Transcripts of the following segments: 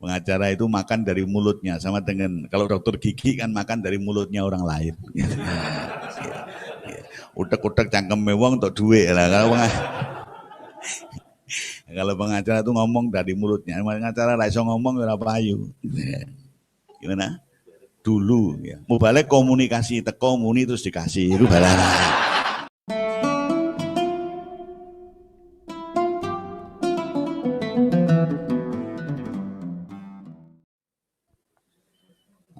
Pengacara itu makan dari mulutnya, sama dengan kalau dokter gigi kan makan dari mulutnya orang lain. Utek-utek cangkeme wong untuk duit lah. Kalau pengacara itu ngomong dari mulutnya, pengacara ra iso ngomong ora payu. Gimana? Dulu ya. Mau balik komunikasi teko muni terus dikasih itu barang.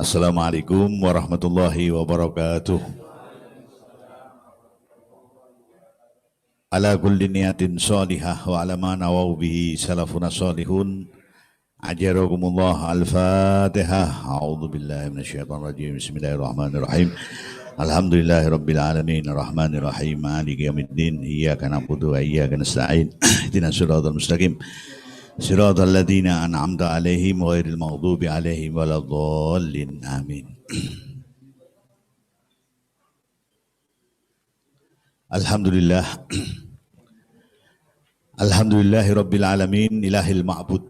Assalamualaikum warahmatullahi wabarakatuh. Ala kulli niyatin salihah wa ala ma nawaw bihi salafuna salihun. Ajarakumullah al-Fatihah. A'udzu billahi minasyaitonir rajim. Bismillahirrahmanirrahim. Alhamdulillahi rabbil alamin arrahmanir rahim maliki yaumiddin iyyaka na'budu wa iyyaka nasta'in ihdinas siratal mustaqim siratal ladzina an'amta 'alaihim ghairil maghdubi 'alaihim waladdallin amin. Alhamdulillah. Alhamdulillahi rabbil alamin ilahil ma'bud.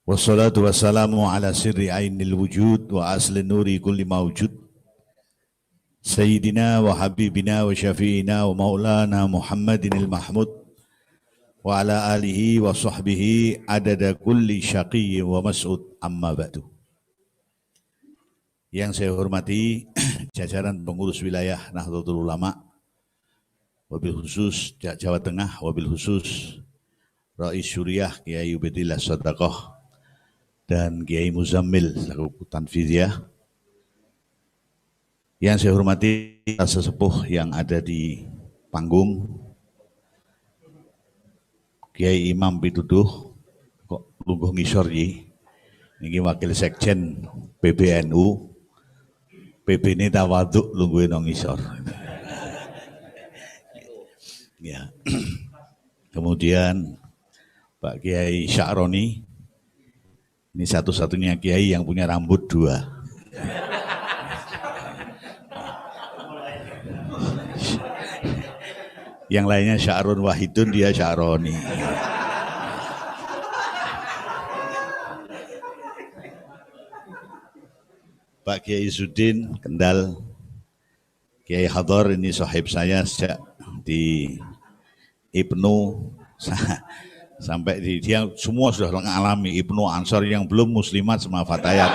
Wassalatu wassalamu ala sirri ainil wujud wa asli nuri kulli mawjud. Sayyidina wa habibina wa syafi'ina wa maulana Muhammadinil Mahmud wa ala alihi wa sahbihi adada kulli syaqiyyin wa mas'ud amma ba'du. Yang saya hormati jajaran pengurus wilayah Nahdlatul Ulama, wabil khusus Jawa Tengah, wabil khusus Rais Syuriah Kiai Ubedillah Sadaqah dan Kiai Muzammil selaku Tanfidiyah. Yang saya hormati sesepuh yang ada di panggung, Kiai Imam Pituduh, kok lungguh ngisor iki. Niki wakil sekjen PBNU. PB ini tawaduk lungguh nang ngisor. Ya. Kemudian Pak Kiai Sya'roni, ini satu-satunya kiai yang punya rambut dua. Yang lainnya Sya'run Wahidun, dia Sya'roni. Pak Kiai Sudin Kendal, Kiai Hadar, ini sahib saya sejak di Ibnu sampai di dia semua sudah mengalami Ibnu Ansor, yang belum muslimat sama Fatayat.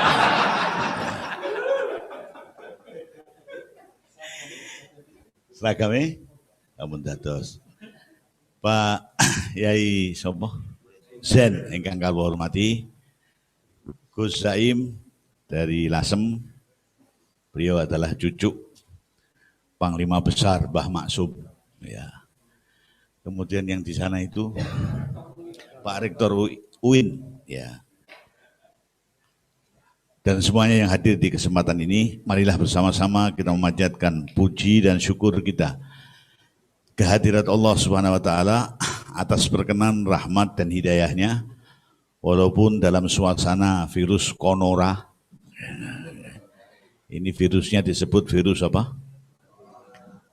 Seragamnya amun dados. Pak Yai sapa? Zen ingkang kula hormati, Gus Zaim dari Lasem. Beliau adalah cucu Panglima Besar Mbah Maksum. Ya. Kemudian yang di sana itu Pak Rektor UIN, ya. Dan semuanya yang hadir di kesempatan ini, marilah bersama-sama kita memanjatkan puji dan syukur kita kehadirat Allah Subhanahu wa taala atas berkenan rahmat dan hidayahnya, walaupun dalam suasana virus Konora. Ini virusnya disebut virus apa?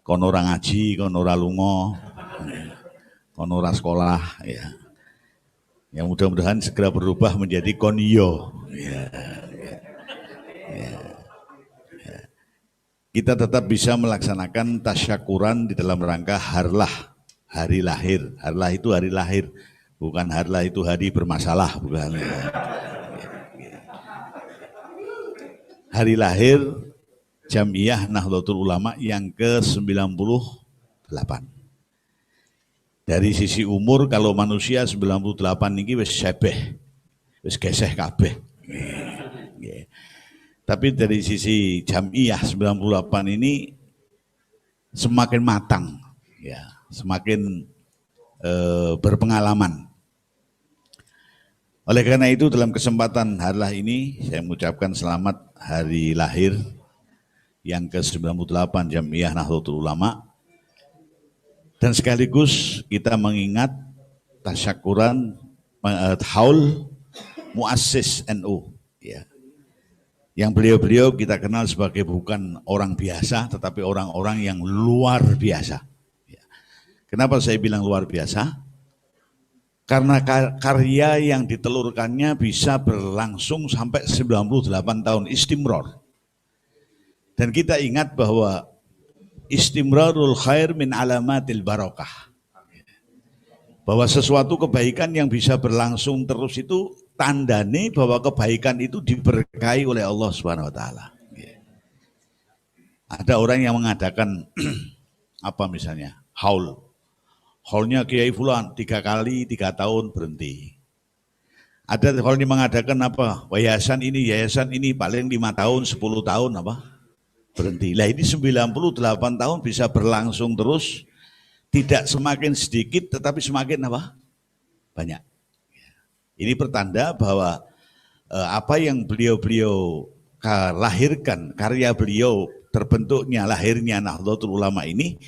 Konora ngaji, Konora lungo, Konora sekolah, ya. Yang mudah-mudahan segera berubah menjadi Konio. Ya. Kita tetap bisa melaksanakan tasyakuran di dalam rangka harlah, hari lahir. Harlah itu hari lahir, bukan harlah itu hari bermasalah, bukan. Hari lahir Jamiyah Nahdlatul Ulama yang ke-98. Dari sisi umur, kalau manusia 98 ini wis sebeh, wis geseh kabeh. Tapi dari sisi Jamiyah 98 ini semakin matang, ya, semakin berpengalaman. Oleh karena itu dalam kesempatan harlah ini saya mengucapkan selamat hari lahir yang ke-98 Jamiyah Nahdlatul Ulama. Dan sekaligus kita mengingat tasyakuran haul muassis NU, ya. Yang beliau-beliau kita kenal sebagai bukan orang biasa, tetapi orang-orang yang luar biasa. Kenapa saya bilang luar biasa? Karena karya yang ditelurkannya bisa berlangsung sampai 98 tahun istimror. Dan kita ingat bahwa istimrarul khair min alamatil barakah. Bahwa sesuatu kebaikan yang bisa berlangsung terus itu tandane bahwa kebaikan itu diberkahi oleh Allah Subhanahu wa taala. Ada orang yang mengadakan apa misalnya haul. Haulnya Kiai Fulan 3 kali 3 tahun berhenti. Ada kalau ini mengadakan apa? Yayasan ini paling 5 tahun, 10 tahun apa? Berhenti. Lah ini 98 tahun bisa berlangsung terus, tidak semakin sedikit tetapi semakin apa? Banyak. Ini pertanda bahwa apa yang beliau lahirkan, karya beliau terbentuknya, lahirnya Nahdlatul Ulama ini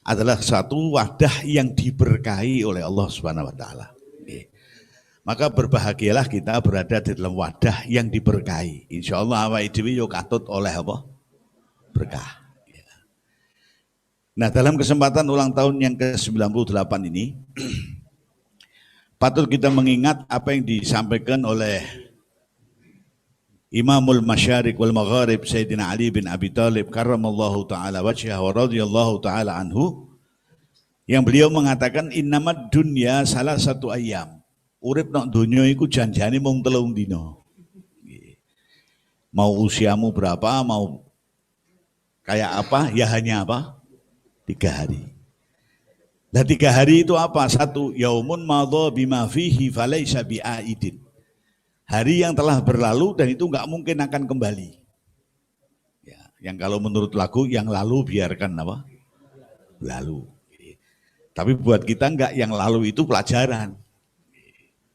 adalah satu wadah yang diberkahi oleh Allah Subhanahu wa taala. Maka berbahagialah kita berada di dalam wadah yang diberkahi. Insyaallah awake dhewe yo katut oleh apa? Berkah. Nah, dalam kesempatan ulang tahun yang ke-98 ini patut kita mengingat apa yang disampaikan oleh Imamul Masyariq wal Magharib Sayyidina Ali bin Abi Thalib karramallahu ta'ala wajhah wa radhiyallahu ta'ala anhu, yang beliau mengatakan innamad dunya salah satu ayam. Urip nak dunya iku janjane mung 3 dina. Mau usiamu berapa, mau kayak apa, ya hanya apa? 3 hari. Nah 3 hari itu apa? Satu, yaumun madha bima fihi falaysa bi'aidin. Hari yang telah berlalu dan itu nggak mungkin akan kembali. Ya, yang kalau menurut lagu yang lalu biarkan apa? Lalu. Tapi buat kita enggak, yang lalu itu pelajaran.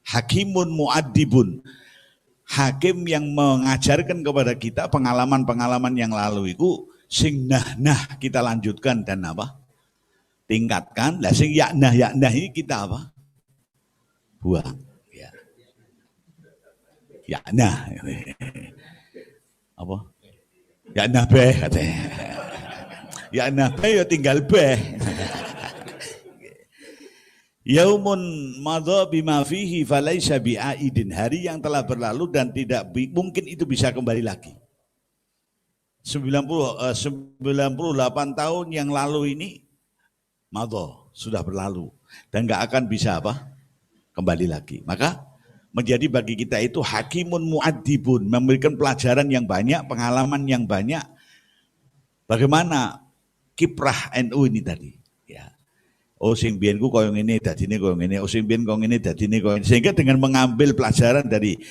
Hakimun mu'addibun. Hakim yang mengajarkan kepada kita pengalaman-pengalaman yang lalu itu sing nah kita lanjutkan dan apa? Tingkatkan. Lah sing yaknah ini kita apa? Buang. Ya nah, apa? Ya nah beh katanya. Ya nah beh ya tinggal beh. Yaumun madha bima fihi falaysa bi'aidin. Hari yang telah berlalu dan tidak mungkin itu bisa kembali lagi. 98 tahun yang lalu ini madha sudah berlalu dan enggak akan bisa apa? Kembali lagi. Maka menjadi bagi kita itu hakimun mu'addibun, memberikan pelajaran yang banyak, pengalaman yang banyak. Bagaimana kiprah NU ini tadi? Ya. Oh sing biyen ku koyo ngene, dadine koyo ngene. Oh sing biyen koyo ngene, dadine koyo ngene. Sehingga dengan mengambil pelajaran dari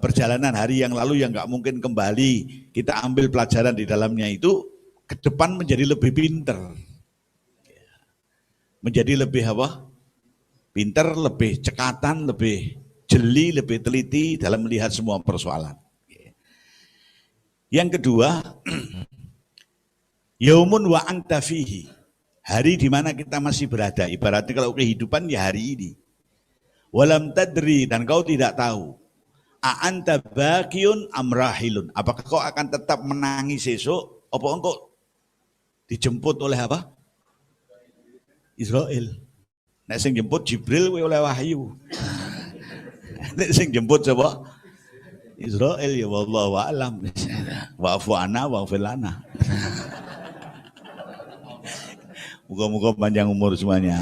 perjalanan hari yang lalu yang enggak mungkin kembali, kita ambil pelajaran di dalamnya itu, ke depan menjadi lebih pinter. Menjadi lebih apa? Pinter, lebih cekatan, lebih jeli, lebih teliti dalam melihat semua persoalan. Yang kedua, yaumun wa anta fihi. Hari di mana kita masih berada. Ibaratnya kalau kehidupan ya hari ini. Walam tadri, dan kau tidak tahu. A anta baqiun amrahilun. Apakah kau akan tetap menangis esok? Apa engkau dijemput oleh apa? Israel. Nek sing jemput Jibril oleh wahyu. Nek sing jemput coba Israel ya wallahu a'lam. Wa'fu anna wa'fil lana. Moga-moga panjang umur semuanya.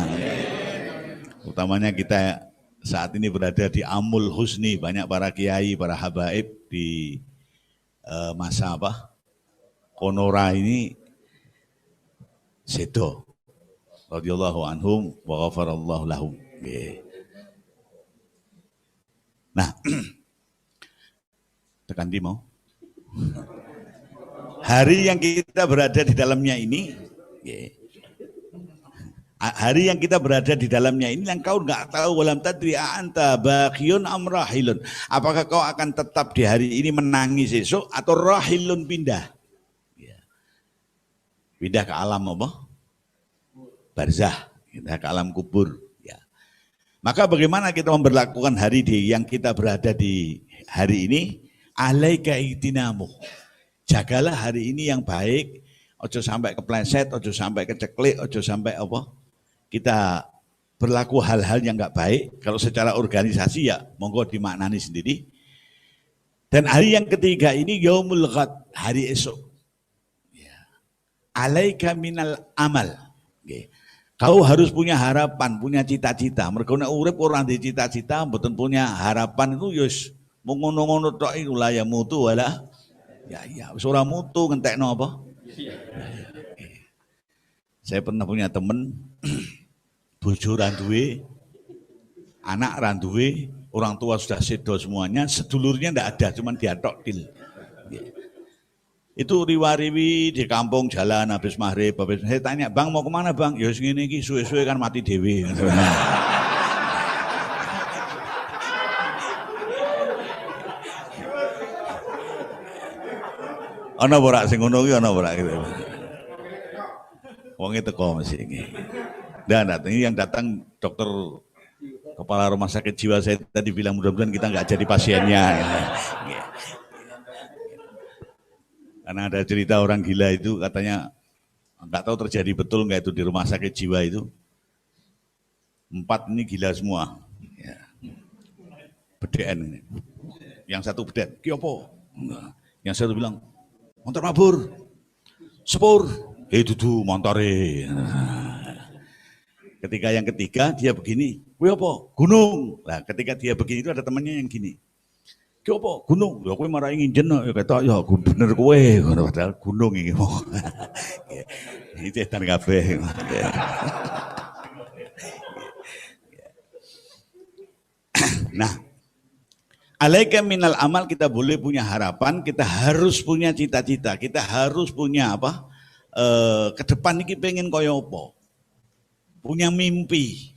Utamanya kita saat ini berada di Amul Husni, banyak para kiai, para habaib di masa apa? Konora ini sedo. Radhiyallahu anhum wa ghafarallahu lahum. Nah, tekan di mau. Hari yang kita berada di dalamnya ini, hari yang kita berada di dalamnya ini yang kau nggak tahu, walam tadri anta baqiyun amrahilun. Apakah kau akan tetap di hari ini menangis esok atau rahilun pindah? Pindah ke alam apa? Barzah, pindah ke alam kubur. Maka bagaimana kita memperlakukan hari yang kita berada di hari ini? Alaika itinamu. Jagalah hari ini yang baik, ojo sampai kepleset, ojo sampai keceklik, ojo sampai apa? Kita berlaku hal-hal yang nggak baik, kalau secara organisasi ya monggo dimaknani sendiri. Dan hari yang ketiga ini yaumul ghad, hari esok. Ya. Alaika minal amal. Okay. Kau harus punya harapan, punya cita-cita. Mergo nek urip ora ndek cita-cita, mboten punya harapan itu yus mung ngono-ngono tok iku la ya mutu wala. Ya wis ora mutu ngentekno apa? Saya pernah punya temen bojo ra duwe, anak ra duwe, orang tua sudah sedo semuanya, sedulurnya ndak ada, cuman dia tok til. Itu riwa-riwi di kampung jalan habis maghrib, saya tanya, "Bang mau kemana Bang?" "Ya segini iki suwe-suwe kan mati dewe." Ana ora sing ngono ki ana ora gitu. Wong teko mesti iki. Dan ini yang datang dokter kepala rumah sakit jiwa saya tadi bilang mudah-mudahan kita nggak jadi pasiennya. Karena ada cerita orang gila itu katanya nggak tahu terjadi betul nggak itu di rumah sakit jiwa itu. 4 ini gila semua. Ya. BDN ini. Yang satu BDN, ki opo? Yang satu bilang, "Motor mabur, sepur." Dudu montore. Ketika yang ketiga dia begini, "Kuwi apa? Gunung." Nah, ketika dia begini itu ada temannya yang gini. "Ki apa? Gunung." "Ya kowe marai nginjen ya ketok ya bener kowe." Padahal gunung iki. Ini setan kabeh. Nah, alaika minal amal, kita boleh punya harapan, kita harus punya cita-cita, kita harus punya apa? Ke depan ini pengen koyo apa? Punya mimpi.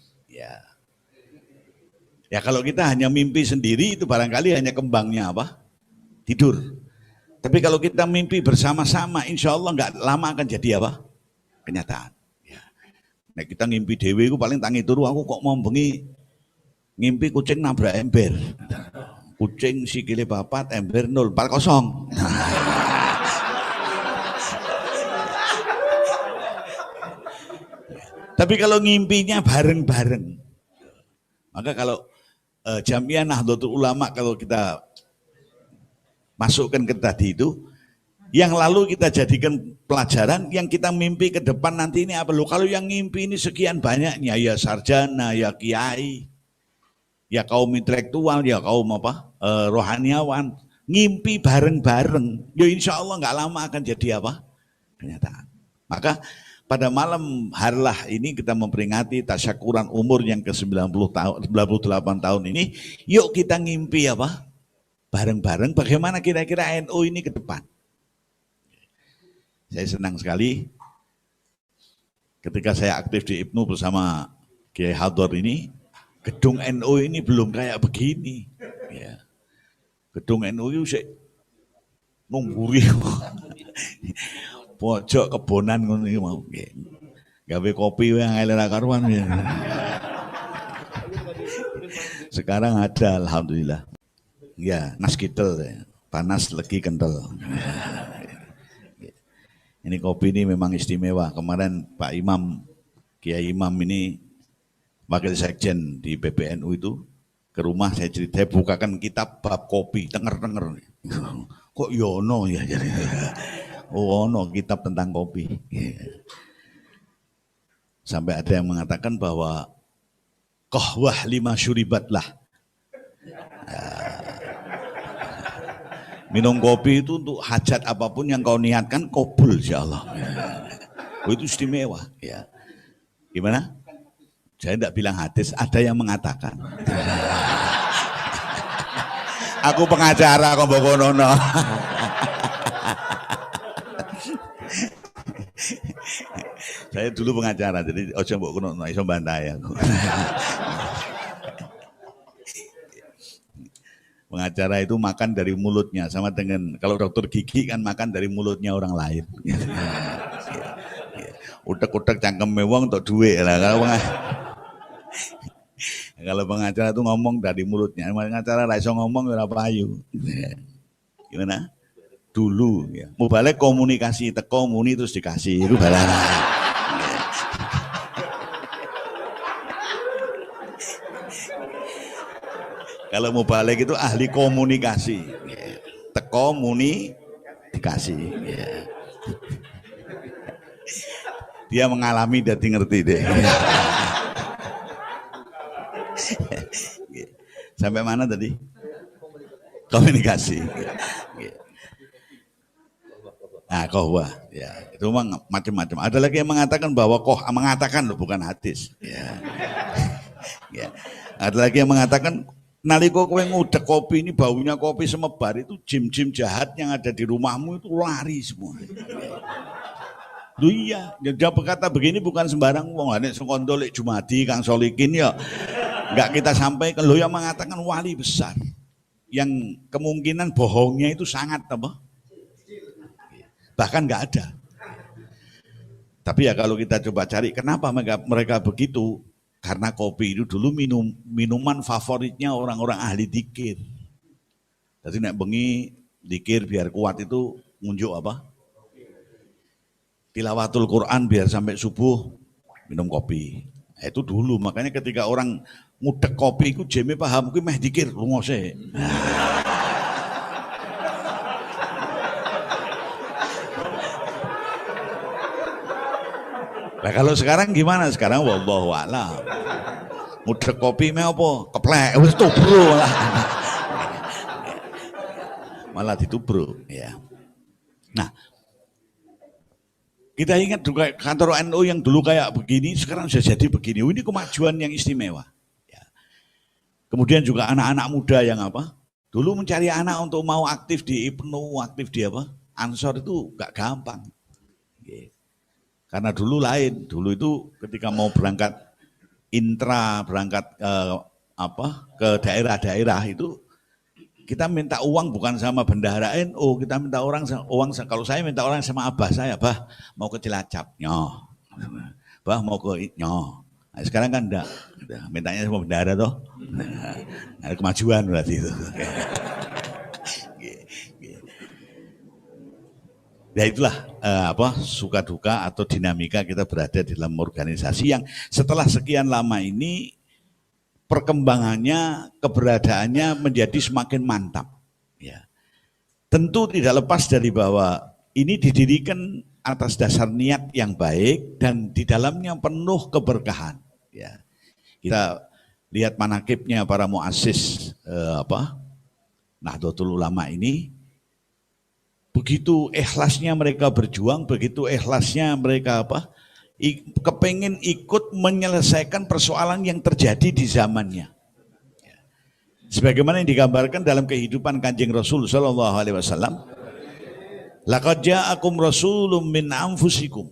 Ya kalau kita hanya mimpi sendiri itu barangkali hanya kembangnya apa? Tidur. Tapi kalau kita mimpi bersama-sama, insya Allah nggak lama akan jadi apa? Kenyataan. Ya. Nah kita ngimpi dewe itu paling tangi turu, aku kok mau bengi ngimpi kucing nabrak ember. Kucing sikile 4, ember 0, 4-0. Tapi kalau ngimpinya bareng-bareng, maka kalau Jamiah Nahdlatul Ulama kalau kita masukkan ke tadi itu, yang lalu kita jadikan pelajaran, yang kita mimpi ke depan nanti ini apa? Loh, kalau yang ngimpi ini sekian banyaknya, ya sarjana, ya kiai, ya kaum intelektual, ya kaum apa? Rohaniawan, ngimpi bareng-bareng, ya insya Allah nggak lama akan jadi apa? Kenyataan. Maka pada malam harlah ini kita memperingati tasyakuran umur yang ke-90 tahun, 98 tahun ini. Yuk kita ngimpi apa? Bareng-bareng bagaimana kira-kira NU ini ke depan. Saya senang sekali ketika saya aktif di IPNU bersama Kiai Hador ini, gedung NU ini belum kayak begini. Ya. Gedung NU itu sih nungguri. Pojok kebonan ngono iki mau. Gawe kopi yang elera karuan. Sekarang ada alhamdulillah. Ya, nas kitel, panas legi kental. Ini kopi ini memang istimewa. Kemarin Pak Imam, Kiai Imam ini wakil sekjen di PBNU itu ke rumah saya cerita, saya bukakan kitab bab kopi, tenger-tenger. Kok yono ya jadi. Oh, no, kitab tentang kopi. Sampai ada yang mengatakan bahwa qahwah 5 syuribat lah. Minum kopi itu untuk hajat apapun yang kau niatkan, kabul insyaallah. Itu istimewa. Ya. Gimana? Saya tidak bilang hadis, ada yang mengatakan. Aku pengacara kok bokonono. Saya dulu pengacara, jadi ojo mbok kono iso bantai aku. Pengacara itu makan dari mulutnya, sama dengan kalau dokter gigi kan makan dari mulutnya orang lain. Utek-utek cangkem wong untuk duit lah. Kalau pengacara itu ngomong dari mulutnya, pengacara ra iso ngomong ora payu. Gimana? Dulu ya. Mau balik komunikasi teko muni terus dikasih itu barang. Kalau mau balik itu ahli komunikasi. Teko muni dikasih. Dia mengalami jadi ngerti deh. Sampai mana tadi? Komunikasi. Nah, kohwa, ya itu memang macam-macam. Ada lagi yang mengatakan bahwa mengatakan loh, bukan hadis. Ya. Ya. Ada lagi yang mengatakan naliko kowe ngudek kopi ini baunya kopi semebar itu jin-jin jahat yang ada di rumahmu itu lari semua. Lu iya, dia berkata begini bukan sembarang wong. Nek sekondol Jumadi Kang Solikin ya enggak kita sampaikan. Lo yang mengatakan wali besar yang kemungkinan bohongnya itu sangat apa? Bahkan nggak ada. Tapi ya kalau kita coba cari kenapa mereka begitu, karena kopi itu dulu minuman favoritnya orang-orang ahli dzikir. Jadi nek bengi dzikir biar kuat itu ngunjuk apa? Tilawatul Quran biar sampai subuh minum kopi. Nah, itu dulu makanya ketika orang ngudek kopi itu jeme paham kuwi meh dzikir rungose. Nah kalau sekarang gimana? Sekarang wallahu a'lam. Ngudek kopi meh apa? Keplek wis tubro malah. Malah ditubro ya. Nah, kita ingat juga kantor NU yang dulu kayak begini sekarang sudah jadi begini. Ini kemajuan yang istimewa. Ya. Kemudian juga anak-anak muda yang apa? Dulu mencari anak untuk mau aktif di IPNU, aktif di apa? Ansor itu gak gampang. Ya. Karena dulu lain, dulu itu ketika mau berangkat berangkat ke daerah-daerah itu kita minta uang bukan sama bendahara NU, kita minta uang kalau saya minta orang sama abah saya, bah mau ke Cilacap, nyoh, bah mau ke nyoh. Nah, sekarang kan enggak, mintanya sama bendahara toh, ada kemajuan berarti itu. Ya itulah suka duka atau dinamika kita berada di dalam organisasi yang setelah sekian lama ini perkembangannya, keberadaannya menjadi semakin mantap. Ya. Tentu tidak lepas dari bahwa ini didirikan atas dasar niat yang baik dan di dalamnya penuh keberkahan. Ya. Kita lihat manakibnya para muassis Nahdlatul Ulama ini. Begitu ikhlasnya mereka berjuang, begitu ikhlasnya mereka kepengen ikut menyelesaikan persoalan yang terjadi di zamannya. Sebagaimana yang digambarkan dalam kehidupan Kanjeng Rasul sallallahu alaihi wasallam. Laqad ja'akum rasulun min anfusikum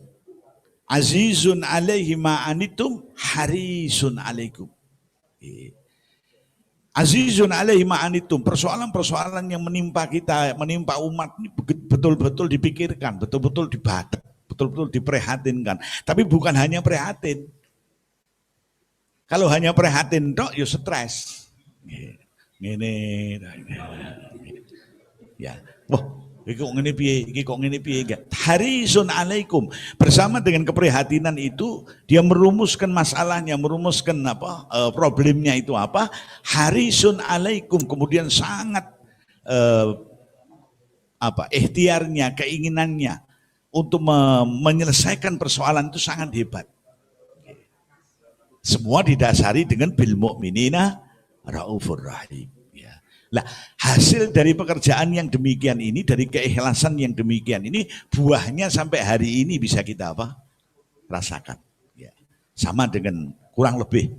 azizun alaihi ma anitum harisun alaikum. Azizun alaihi ma'anitum, persoalan-persoalan yang menimpa kita, menimpa umat ini betul-betul dipikirkan, betul-betul dibaca, betul-betul diprihatinkan. Tapi bukan hanya prihatin. Kalau hanya prihatin dok, ya stres. Ngene. Ya. Wah, iki kok ngene piye, harisun alaikum. Bersama dengan keprihatinan itu dia merumuskan masalahnya, merumuskan problemnya itu apa? Harisun alaikum. Kemudian sangat ikhtiarnya, keinginannya untuk menyelesaikan persoalan itu sangat hebat. Semua didasari dengan bil mu'minina raufur rahim. Nah, hasil dari pekerjaan yang demikian ini, dari keikhlasan yang demikian ini, buahnya sampai hari ini bisa kita rasakan. Ya. Sama dengan kurang lebih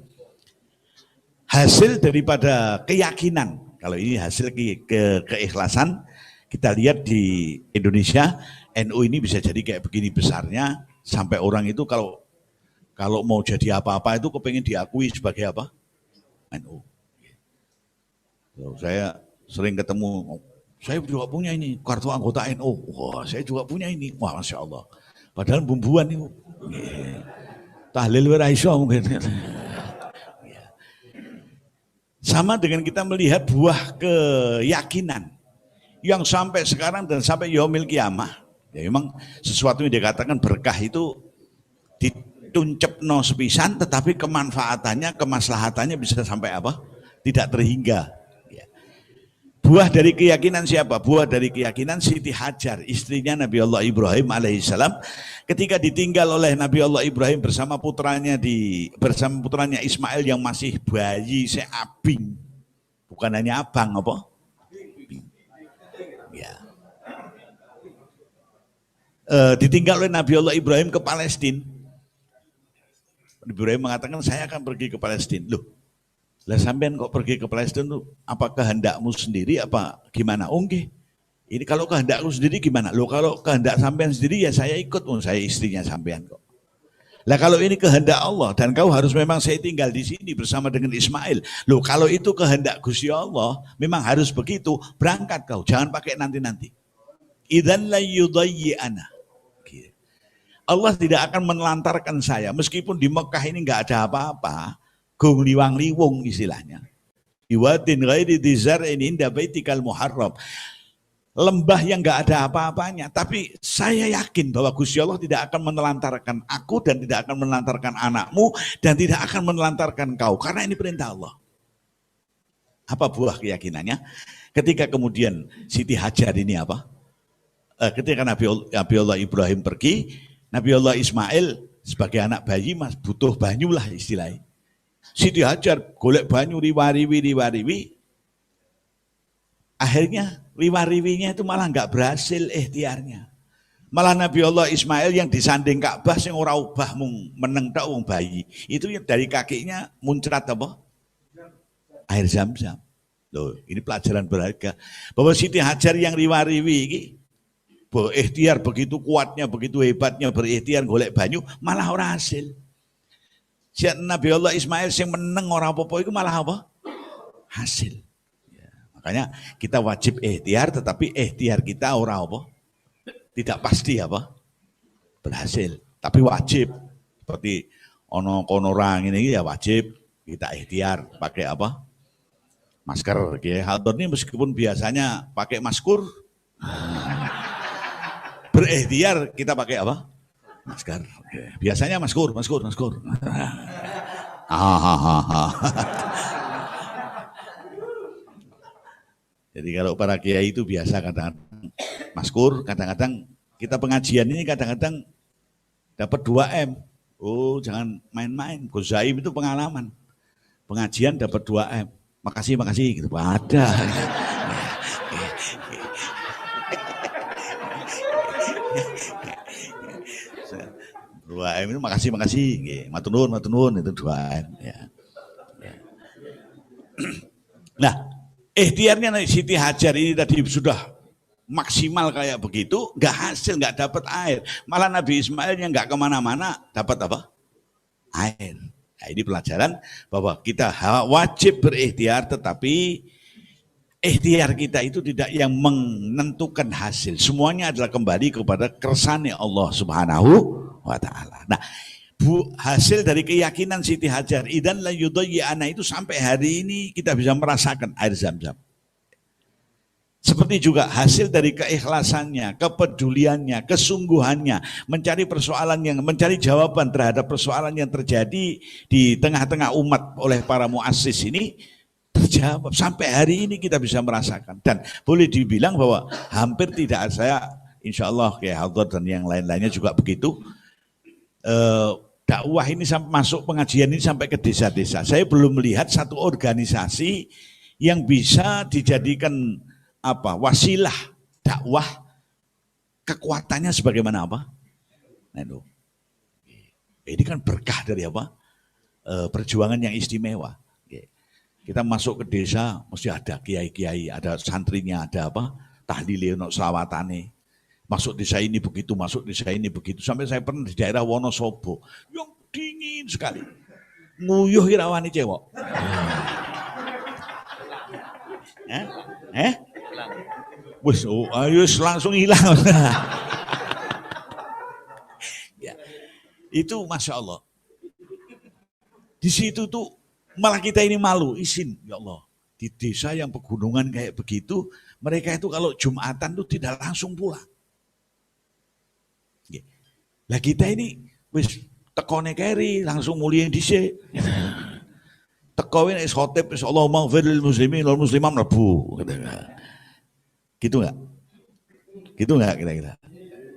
hasil daripada keyakinan. Kalau ini hasil keikhlasan, kita lihat di Indonesia, NU ini bisa jadi kayak begini besarnya, sampai orang itu kalau mau jadi apa-apa itu kepengen diakui sebagai apa? NU. Saya sering ketemu, saya juga punya ini kartu anggota NU. Wah, saya juga punya ini. Wah, Masya Allah. Padahal bumbuan itu. Tahlil wiraiso mungkin. Sama dengan kita melihat buah keyakinan yang sampai sekarang dan sampai yaumil kiamah. Ya memang sesuatu yang dikatakan berkah itu dituncepno sepisan, tetapi kemanfaatannya, kemaslahatannya bisa sampai apa? Tidak terhingga. Buah dari keyakinan siapa? Buah dari keyakinan Siti Hajar, istrinya Nabi Allah Ibrahim alaihissalam, ketika ditinggal oleh Nabi Allah Ibrahim bersama putranya Ismail yang masih bayi seabing, bukan hanya abang apa? Ya. Ditinggal oleh Nabi Allah Ibrahim ke Palestina. Nabi Ibrahim mengatakan saya akan pergi ke Palestina. Loh, lah sampean kok pergi ke Palestina tuh? Apa kehendakmu sendiri apa gimana? Oke. Ini kalau kehendakku sendiri gimana? Loh kalau kehendak sampean sendiri ya saya ikut, saya istrinya sampean kok. Lah kalau ini kehendak Allah dan kau harus memang saya tinggal di sini bersama dengan Ismail. Loh kalau itu kehendak Gusti Allah, memang harus begitu, berangkat kau, jangan pakai nanti-nanti. Idzan la yudayyi'ana. Allah tidak akan menelantarkan saya meskipun di Mekah ini nggak ada apa-apa, gong liwang liwung istilahnya. Iwadin ghairi dzar'in inda baitikal muharram. Lembah yang nggak ada apa-apanya, tapi saya yakin bahwa Gusti Allah tidak akan menelantarkan aku dan tidak akan menelantarkan anakmu dan tidak akan menelantarkan kau karena ini perintah Allah. Apa buah keyakinannya? Ketika kemudian Siti Hajar ini apa? Ketika Nabi Allah Ibrahim pergi, Nabi Allah Ismail sebagai anak bayi mas butuh banyu lah istilahnya. Siti Hajar golek banyu riwa-riwi. Akhirnya riwa-riwinya itu malah nggak berhasil ikhtiarnya. Malah Nabi Allah Ismail yang disanding Ka'bah sing ora ubah mung meneng tok wong bayi. Itu yang dari kakinya muncrat apa? Air Zam-Zam. Loh, ini pelajaran berharga. Bahwa Siti Hajar yang riwa-riwi ini berikhtiar begitu kuatnya, begitu hebatnya berikhtiar golek banyu, malah ora hasil. Siat Nabi Allah Ismail yang meneng orang apa-apa itu malah apa? Hasil. Ya, makanya kita wajib ikhtiar, tetapi ikhtiar kita ora apa? Tidak pasti apa? Berhasil. Tapi wajib. Seperti ono konorang ini ya wajib kita ikhtiar pakai apa? Masker. Ya, hal ini meskipun biasanya pakai maskur, berikhtiar kita pakai apa? Masker. Biasanya maskur. Jadi kalau para kiai itu biasa kadang-kadang maskur, kadang-kadang kita pengajian ini kadang-kadang dapat 2 M. Oh, jangan main-main. Gozaim itu pengalaman. Pengajian dapat 2 M. Makasih gitu. Ada. Dua M itu makasih, matur nuwun itu 2 M. Ya. Nah, ikhtiarnya Siti Hajar ini tadi sudah maksimal kayak begitu, nggak hasil, nggak dapat air. Malah Nabi Ismail yang nggak kemana-mana dapat apa? Air. Nah, ini pelajaran bahwa kita wajib berikhtiar, tetapi ikhtiar kita itu tidak yang menentukan hasil. Semuanya adalah kembali kepada kersane Allah Subhanahu wa ta'ala. Nah, hasil dari keyakinan Siti Hajar idzan la yudayyi'ana itu sampai hari ini kita bisa merasakan air Zam-Zam. Seperti juga hasil dari keikhlasannya, kepeduliannya, kesungguhannya, mencari jawaban terhadap persoalan yang terjadi di tengah-tengah umat oleh para muassis ini terjawab. Sampai hari ini kita bisa merasakan. Dan boleh dibilang bahwa hampir tidak, saya insya Allah kayak Hadar dan yang lain-lainnya juga begitu, dakwah ini sampai masuk pengajian ini sampai ke desa-desa. Saya belum melihat satu organisasi yang bisa dijadikan apa wasilah dakwah kekuatannya sebagaimana apa? Nah, ini kan berkah dari apa? Perjuangan yang istimewa. Kita masuk ke desa mesti ada kiai-kiai, ada santrinya, ada apa? Tahlile, ono selawatane. Masuk desa ini begitu, masuk desa ini begitu. Sampai saya pernah di daerah Wonosobo yang dingin sekali. Nguyuh irawani cewek. Wes, ayo langsung hilang. Ya, itu Masya Allah. Di situ tuh malah kita ini malu, izin ya Allah. Di desa yang pegunungan kayak begitu, mereka itu kalau Jumatan tuh tidak langsung pulang. Lah kita ini wis tekone keri langsung mulih dhisik. Teko wis khotib wis Allahumma ighfir lil muslimin wal muslimat mlebu. Gitu nggak? Gitu nggak kira-kira?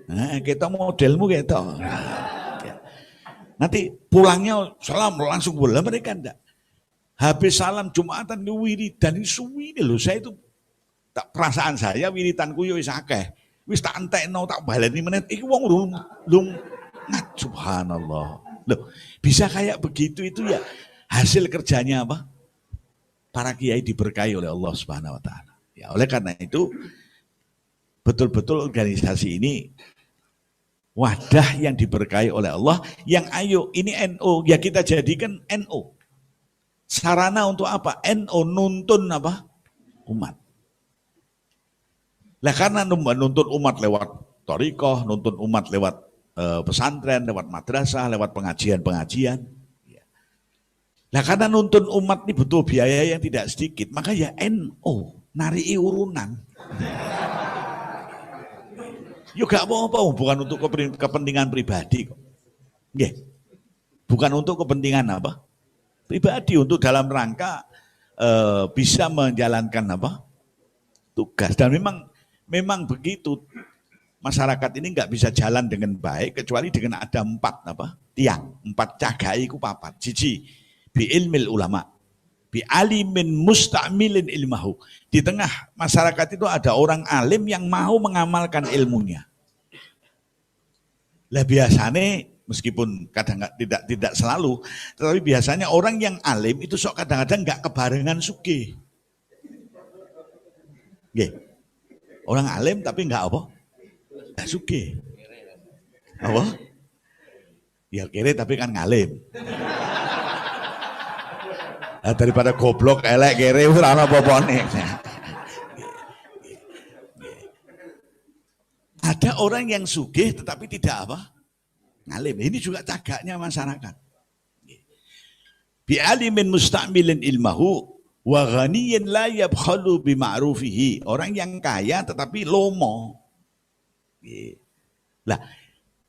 Nah, kita modelmu kita. Nanti pulangnya salam langsung bola, mereka enggak. Habis salam Jumatan di wiridan ini suwi loh. Saya itu tak perasaan saya wiritanku yo wis akeh. Wis tak entekno tak baleni menit iki wong lung subhanallah. Loh, bisa kayak begitu itu ya hasil kerjanya apa? Para kiai diberkahi oleh Allah Subhanahu wa taala. Ya, oleh karena itu betul-betul organisasi ini wadah yang diberkahi oleh Allah, yang ayo ini NU, ya kita jadikan NU. Sarana untuk apa? NU nuntun apa? Umat. Lah karena nuntun umat lewat thariqah, nuntun umat lewat pesantren, lewat madrasah, lewat pengajian-pengajian. Nah karena nuntun umat ini butuh biaya yang tidak sedikit, maka ya NU, narii urunan. Yuk gak apa-apa, bukan untuk kepentingan pribadi kok. Bukan untuk kepentingan apa? Pribadi, untuk dalam rangka bisa menjalankan apa? Tugas. Dan memang begitu, masyarakat ini nggak bisa jalan dengan baik kecuali dengan ada 4 apa? Tiang, 4 cagai ku papat. Siji, bi ilmil ulama, bi alimin musta'milin ilmahu. Di tengah masyarakat itu ada orang alim yang mau mengamalkan ilmunya. Lah biasanya meskipun kadang tidak selalu, tetapi biasanya orang yang alim itu sok kadang-kadang nggak kebarengan sugih. Nggih. Orang alim tapi nggak apa? Nggak sugih. Apa? Ya kere tapi kan ngalim. Nah, daripada goblok elek kere ora ana apa-apane. Ada orang yang sugih tetapi tidak apa? Ngalim. Ini juga cagaknya masyarakat. Bi alimin musta'milin ilmahu wa ghaniyin la yabkhalu bi ma'rufihi. Orang yang kaya tetapi lomo. Lah,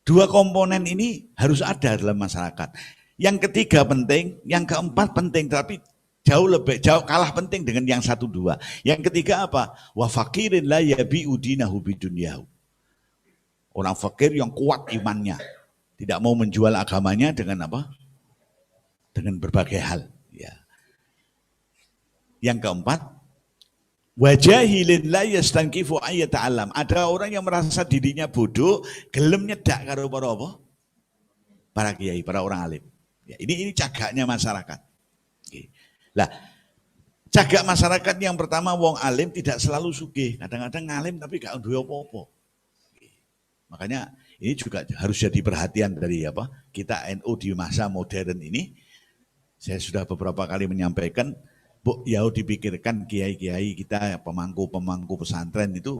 2 komponen ini harus ada dalam masyarakat. Yang ketiga penting, yang keempat penting, tapi jauh kalah penting dengan yang 1, 2. Yang ketiga apa? Wa faqirin la yabi'u dinahu bidunyahu. Orang fakir yang kuat imannya, tidak mau menjual agamanya dengan apa? Dengan berbagai hal. Ya. Yang keempat, wajahilin la yastankifu ayyata'alam. Ada orang yang merasa dirinya bodoh, gelem nyedak karo para apa? Para kiai, para orang alim. Ya, ini cagaknya masyarakat. Lah, cagak masyarakat yang pertama, wong alim tidak selalu sugih. Kadang-kadang ngalim tapi gak duwe apa-apa. Makanya ini juga harus jadi perhatian dari apa? Kita NU di masa modern ini. Saya sudah beberapa kali menyampaikan, Bu, ya dipikirkan kiai-kiai kita, pemangku-pemangku pesantren itu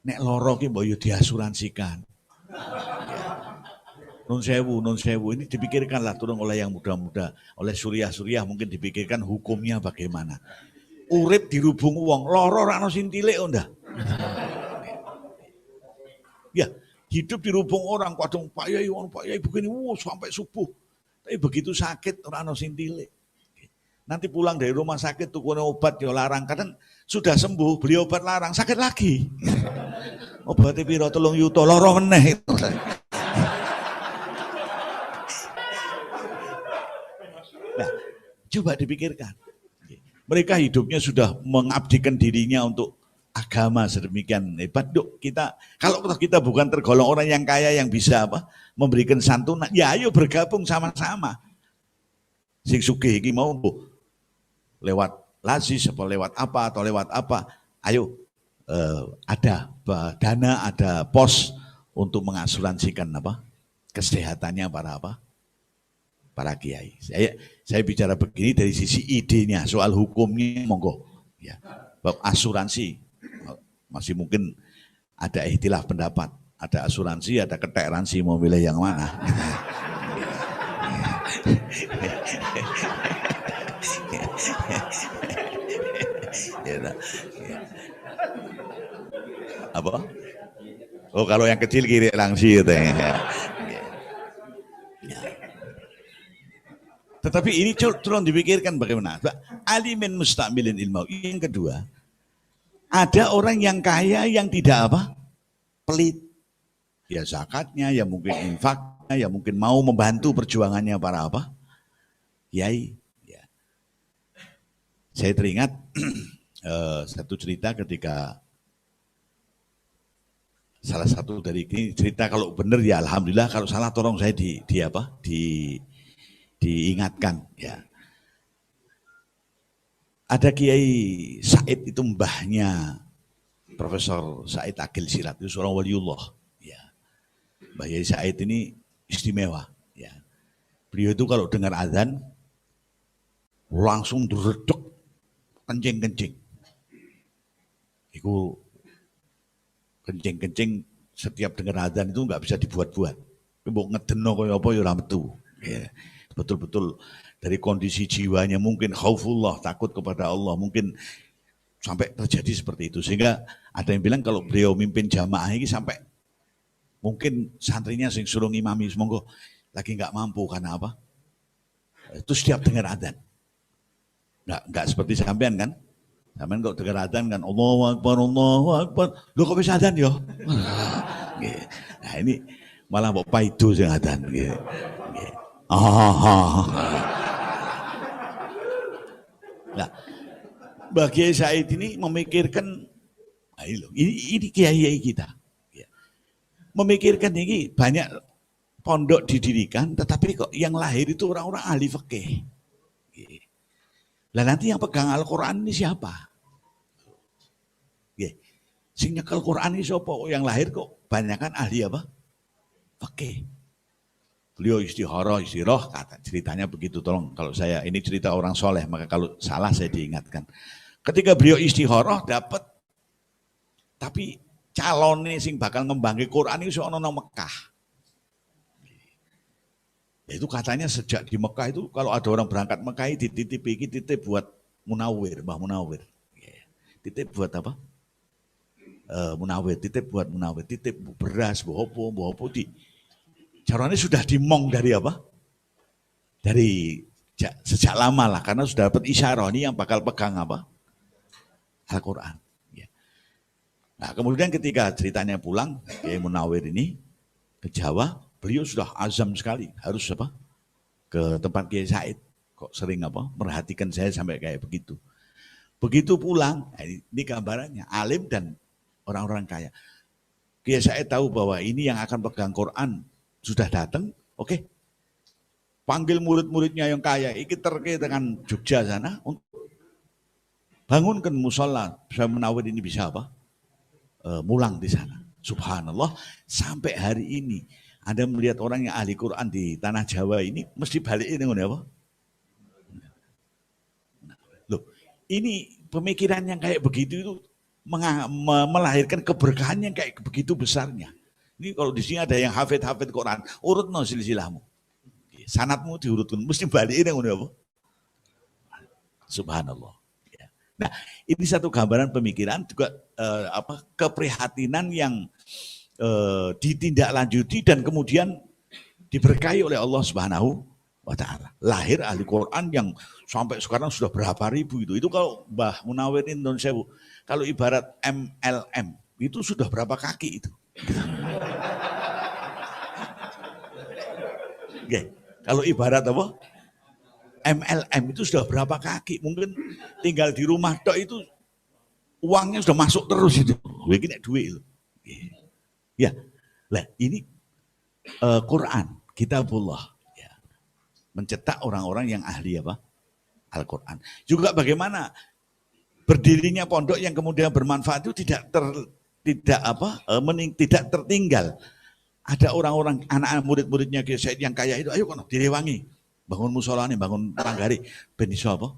nek loro ki mbok yo diasuransikan. Nun sewu ini dipikirkanlah turun oleh yang muda-muda, oleh suriah-suriah mungkin dipikirkan hukumnya bagaimana. Urip dirubung wong, loro ora ono sing tilik ndak. Ya, hidup dirubung orang, kadang Pak Yai begini, sampai subuh. Tapi begitu sakit, orang sing tilik. Nanti pulang dari rumah sakit, tukune obat, ya larang. Kadang sudah sembuh, beli obat larang, sakit lagi. Obatnya piro 3 yuta, loro meneh. Nah, coba dipikirkan. Mereka hidupnya sudah mengabdikan dirinya untuk agama sedemikian hebat. Kalau kita bukan tergolong orang yang kaya yang bisa apa memberikan santunan, ya ayo bergabung sama-sama. Sing sugih iki mau lewat lazis apa lewat apa atau lewat apa, ayo ada dana, ada pos untuk mengasuransikan apa kesehatannya para kiai. Saya bicara begini dari sisi idenya, soal hukumnya monggo ya. Bab asuransi masih mungkin ada ikhtilaf pendapat, ada asuransi, ada keteransi, mau pilih yang mana? Apa? Oh kalau yang kecil kiri langsi gitu ya. Tetapi ini tolong dipikirkan bagaimana. Alimin musta'milin ilmu. Yang kedua, Ada orang yang kaya yang tidak apa? Pelit. Ya zakatnya, ya mungkin infaknya, ya mungkin mau membantu perjuangannya para apa? Kiai. Ya. Saya teringat satu cerita ketika salah satu dari ini cerita, kalau benar ya alhamdulillah, kalau salah tolong saya diingatkan ya. Ada Kiai Said, itu mbahnya Profesor Said Agil Sirat, itu seorang waliullah ya. Mbah Kiai Said ini istimewa ya. Beliau itu kalau dengar azan langsung dredeg kencing-kencing. Itu kencing-kencing setiap dengar azan itu nggak bisa dibuat-buat. Mbok ngedeno kaya apa ya ora metu. Ya. Betul-betul dari kondisi jiwanya mungkin khaufullah, takut kepada Allah, mungkin sampai terjadi seperti itu. Sehingga ada yang bilang kalau beliau mimpin jamaah ini sampai mungkin santrinya sing suruh ngimami semoga lagi nggak mampu karena apa? Itu setiap dengar azan. Nggak seperti sampean kan? Sampean kok dengar azan kan Allahu Akbar, Allahu Akbar. Lu kok bisa azan yo? Nah ini malah mbok paido sing azan gitu. Nah, bagi Said ini memikirkan, ini kiai kita, memikirkan ini banyak pondok didirikan, tetapi kok yang lahir itu orang-orang ahli fikih. Lah nanti yang pegang Al-Quran ini siapa? Sing nyekel Quran ini siapa? Yang lahir kok banyak kan ahli apa? Fikih. Beliau istihara, kata ceritanya begitu. Tolong kalau saya ini cerita orang soleh, maka kalau salah saya diingatkan. Ketika beliau istihara dapat, tapi calonnya sing bakal ngembangi Quran itu sono nang Mekah. Itu katanya sejak di Mekah itu kalau ada orang berangkat Mekah dititip buat Munawir, Mbah Munawir. Titip buat apa? Munawir, titip buat Munawir, titip beras, bohopo di. Caranya sudah dimong dari apa? Dari sejak lama lah, karena sudah dapat isyarah ini yang bakal pegang apa? Al-Quran. Ya. Nah kemudian ketika ceritanya pulang, Kiai Munawir ini ke Jawa, beliau sudah azam sekali harus apa? Ke tempat Kiai Said. Kok sering apa? Merhatikan saya sampai kayak begitu. Begitu pulang, ini gambarannya alim dan orang-orang kaya. Kiai Said tahu bahwa ini yang akan pegang Quran sudah datang, oke. Panggil murid-muridnya yang kaya, iki terkait dengan Jogja sana, untuk bangunkan musola, saya Munawir ini bisa apa? Mulang di sana. Subhanallah, sampai hari ini Anda melihat orang yang ahli Quran di tanah Jawa ini mesti balik ini apa? Loh, ini pemikiran yang kayak begitu itu melahirkan keberkahan yang kayak begitu besarnya. Ini kalau di sini ada yang hafid Quran, urut no silsilahmu. Sanatmu diurutkan, mesti balik ini apa? Subhanallah. Nah, ini satu gambaran pemikiran juga keprihatinan yang ditindaklanjuti dan kemudian diberkahi oleh Allah Subhanahu wa taala. Lahir ahli Quran yang sampai sekarang sudah berapa ribu itu. Itu kalau Mbah Munawir Indonesia, kalau ibarat MLM, itu sudah berapa kaki itu. Oke, kalau ibarat apa? MLM itu sudah berapa kaki? Mungkin tinggal di rumah tok itu uangnya sudah masuk terus itu. Begini duit itu. Ya, lah ini Quran, kitabullah. Ya. Mencetak orang-orang yang ahli apa? Al-Quran. Juga bagaimana berdirinya pondok yang kemudian bermanfaat itu tidak tertinggal. Ada orang-orang anak-anak murid-muridnya Kiai Said yang kaya itu, ayo kono direwangi, bangun musola nih, bangun panggari, ben iso apa?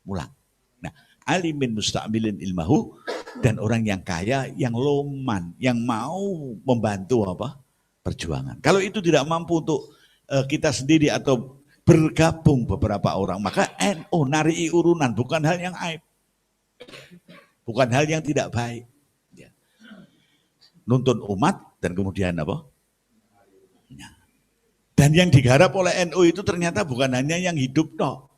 Mulang. Nah, alimin musta'milin ilmahu, dan orang yang kaya, yang loman, yang mau membantu apa? Perjuangan. Kalau itu tidak mampu untuk kita sendiri atau bergabung beberapa orang, maka NU narii urunan, bukan hal yang aib. Bukan hal yang tidak baik. Ya. Nuntun umat dan kemudian apa? Dan yang digarap oleh NU itu ternyata bukan hanya yang hidup toh.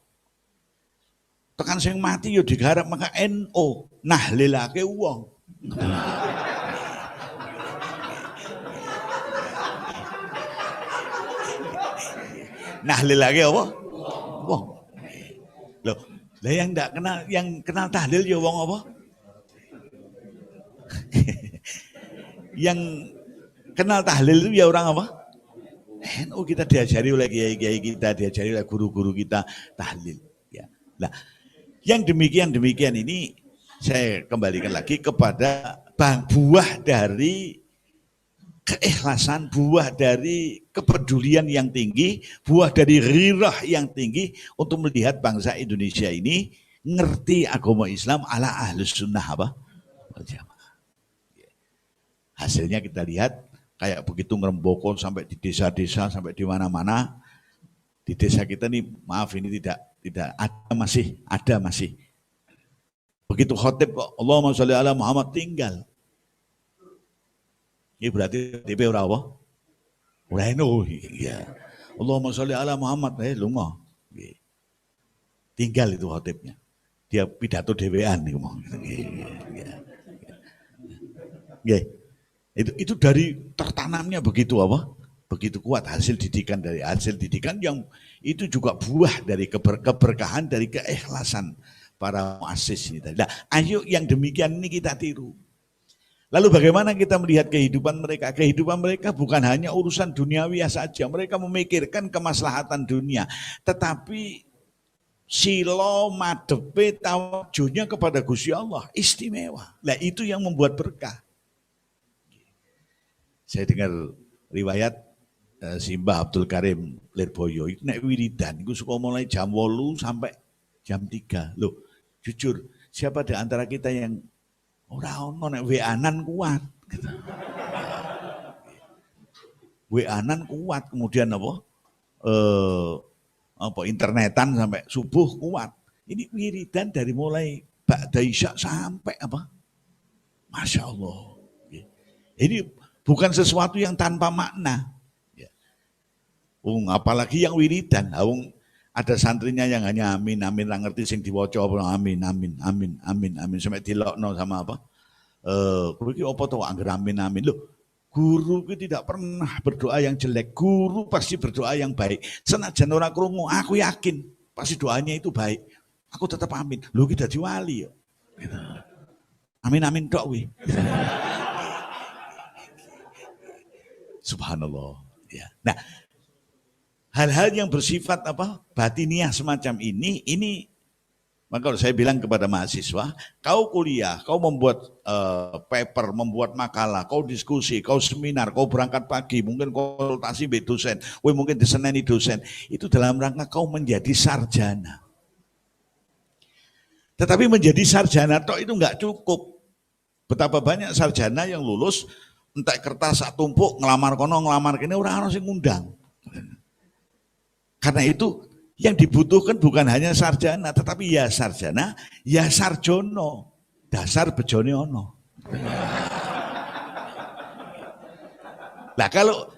Tekan sing mati yo digarap, maka NU nahlilake wong. Nahlil lagi apa? Wong. Loh, lah yang kenal tahlil ya wong apa? Yang kenal tahlil itu ya orang apa? NU kita diajari oleh kiai-kiai kita, diajari oleh guru-guru kita tahlil. Ya. Nah, yang demikian ini saya kembalikan lagi kepada buah dari keikhlasan, buah dari kepedulian yang tinggi, buah dari ghirah yang tinggi untuk melihat bangsa Indonesia ini ngerti agama Islam ala ahlus sunnah apa? Hasilnya kita lihat kayak begitu ngerembokon sampai di desa-desa, sampai di mana-mana. Di desa kita nih, maaf ini tidak ada masih. Begitu khotib kok Allahumma sholli ala Muhammad tinggal. Ini berarti DP ora apa? Ora eno. Ya. Allahumma sholli ala Muhammad lunga. Tinggal itu khotibnya. Dia pidato dhewean niku. Nggih. Itu dari tertanamnya begitu apa? Begitu kuat hasil didikan yang itu juga buah dari keberkahan dari keikhlasan para muassis ini tadi. Nah, ayo yang demikian ini kita tiru. Lalu bagaimana kita melihat kehidupan mereka? Kehidupan mereka bukan hanya urusan duniawi saja. Mereka memikirkan kemaslahatan dunia, tetapi silo madepe tawajuhnya kepada Gusti Allah istimewa. Nah, itu yang membuat berkah. Saya dengar riwayat Simbah Abdul Karim Lirboyo itu nek wiridan itu suka mulai jam 8 sampai jam 3. Loh, jujur, siapa di antara kita yang ora ono nek WA-an kuat gitu. WA-an kuat, kemudian internetan sampai subuh kuat. Ini wiridan dari mulai ba'da isya sampai apa? Masya Allah. Ini bukan sesuatu yang tanpa makna. Ya. Apalagi yang wiridan. Ada santrinya yang hanya amin, amin, nggak ngerti sing diwaca apa amin, amin, amin, amin, amin. Sampai dilokno sama apa? Guru ki apa to angger amin, amin. Loh, guru ki tidak pernah berdoa yang jelek. Guru pasti berdoa yang baik. Senajan ora krungu, aku yakin pasti doanya itu baik. Aku tetap amin. Lho ki dadi wali yo. Gitu. Amin, amin tok wi. Subhanallah. Ya. Nah, hal-hal yang bersifat batiniah semacam ini maka kalau saya bilang kepada mahasiswa, kau kuliah, kau membuat paper, membuat makalah, kau diskusi, kau seminar, kau berangkat pagi, mungkin konsultasi dengan dosen, mungkin diseneni dosen, itu dalam rangka kau menjadi sarjana. Tetapi menjadi sarjana tok itu enggak cukup. Betapa banyak sarjana yang lulus entek kertas sak tumpuk ngelamar kono ngelamar kene ora ono sing ngundang. Karena itu yang dibutuhkan bukan hanya sarjana tetapi ya sarjana, ya sarjono. Dasar bejone ono. Nah, kalau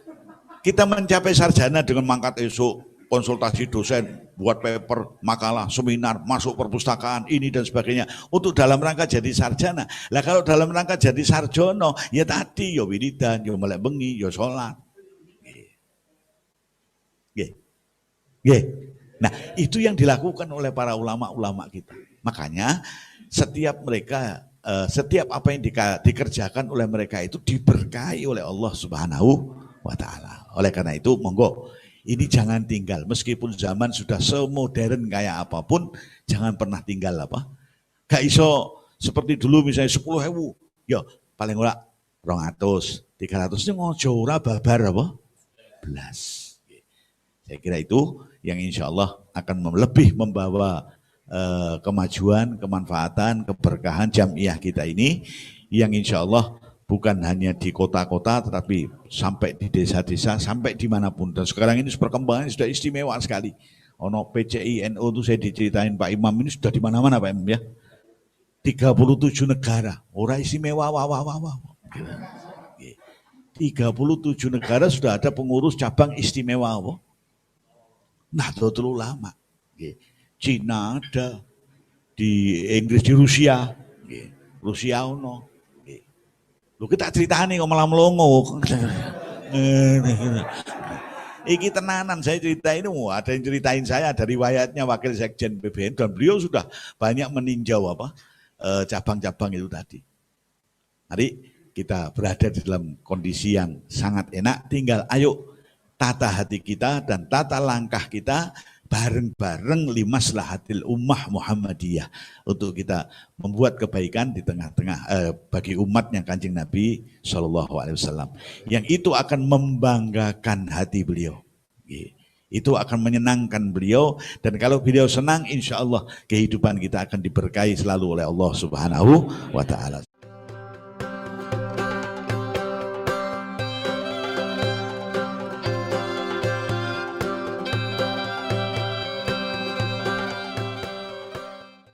kita mencapai sarjana dengan mangkat esok, konsultasi dosen, buat paper, makalah, seminar, masuk perpustakaan, ini dan sebagainya. Untuk dalam rangka jadi sarjana. Lah kalau dalam rangka jadi sarjono, ya tadi, ya wiridan, ya melek bengi, ya sholat. Nah, itu yang dilakukan oleh para ulama-ulama kita. Makanya setiap apa yang dikerjakan oleh mereka itu diberkahi oleh Allah Subhanahu wa Ta'ala. Oleh karena itu, monggo. Ini jangan tinggal, meskipun zaman sudah semodern kayak apapun, jangan pernah tinggal Gak iso seperti dulu misalnya 10.000, ya paling ora 200, 300 ini ngojo ora babar belas. Saya kira itu yang insya Allah akan lebih membawa kemajuan, kemanfaatan, keberkahan jamiah kita ini, yang insya Allah bukan hanya di kota-kota tetapi sampai di desa-desa, sampai dimanapun. Dan sekarang ini perkembangan sudah istimewa sekali. Ono PCI NU itu saya diceritain Pak Imam ini sudah di mana-mana Pak Imam ya. 37 negara. Orang istimewa 37 negara sudah ada pengurus cabang istimewa Nahdlatul Ulama. Cina ada, di Inggris, di Rusia. Rusia ono. Lu kita ceritani kok malah melongo. Iki tenanan saya cerita ini, ada yang ceritain saya, ada riwayatnya Wakil Sekjen PBN dan beliau sudah banyak meninjau cabang-cabang itu tadi. Mari kita berada di dalam kondisi yang sangat enak, tinggal ayo tata hati kita dan tata langkah kita bareng-bareng limaslahatil ummah Muhammadiyah untuk kita membuat kebaikan di tengah-tengah bagi umatnya Kanjeng Nabi SAW, yang itu akan membanggakan hati beliau, itu akan menyenangkan beliau, dan kalau beliau senang insya Allah kehidupan kita akan diberkahi selalu oleh Allah Subhanahu wa Ta'ala.